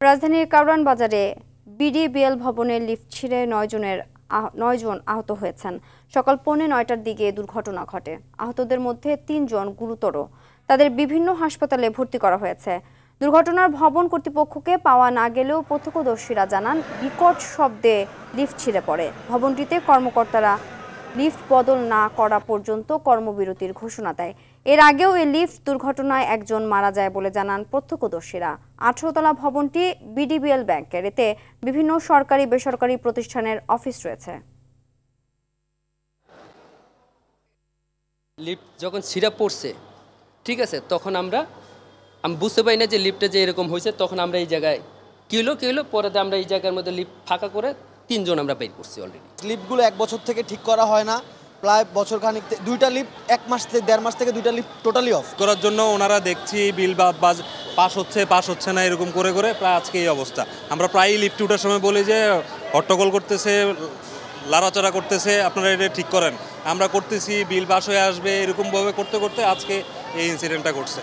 রাজধানীর কারওয়ান বাজারে বিডিবিএল ভবনের লিফট ছিঁড়ে ৯ জন আহত হয়েছেন। সকাল 8:45টার দিকে দুর্ঘটনা ঘটে। আহতদের মধ্যে ৩ জন গুরুতর। তাদের বিভিন্ন হাসপাতালে ভর্তি করা হয়েছে। দুর্ঘটনার ভবন কর্তৃপক্ষকে পাওয়া না গেলেও প্রত্যক্ষদর্শীরা জানান বিকট শব্দে লিফট ছিঁড়ে পড়ে। ভবনটিতে কর্মকর্তারা লিফট বদল না করা পর্যন্ত কর্মবিরতির ঘোষণা দেয়। এর আগেও এই লিফট দুর্ঘটনায় একজন মারা যায় বলে জানান প্রত্যক্ষদর্শীরা। 18 তলা ভবনটি বিডিবিএল ব্যাংকের। এতে বিভিন্ন সরকারি বেসরকারি প্রতিষ্ঠানের অফিস রয়েছে। লিফট যখন ছিঁড়ে পড়ছে, ঠিক আছে, তখন আমি বুঝতে পারি না যে লিফটে যে এরকম হয়েছে। তখন আমরা এই জায়গায় কি হলো পরে আমরা এই জায়গার মধ্যে লিফট ফাঁকা করে 3 জন আমরা বের করছি অলরেডি। লিফটগুলো 1 বছর থেকে ঠিক করা হয় না, প্রায় বছর খানিক। 2টা লিফট 1 মাস থেকে 1.5 মাস থেকে 2টা লিফট টোটালি অফ করার জন্য ওনারা দেখছি বিল পাস হচ্ছে না এরকম করে প্রায় আজকে এই অবস্থা। আমরা প্রায়ই লিফট উঠার সময় বলি যে হট্টগোল করতেছে, লাড়াচাড়া করতেছে, আপনারা এটা ঠিক করেন। আমরা করতেছি, বিল পাস হয়ে আসবে, এরকমভাবে করতে করতে আজকে এই ইনসিডেন্টটা ঘটছে।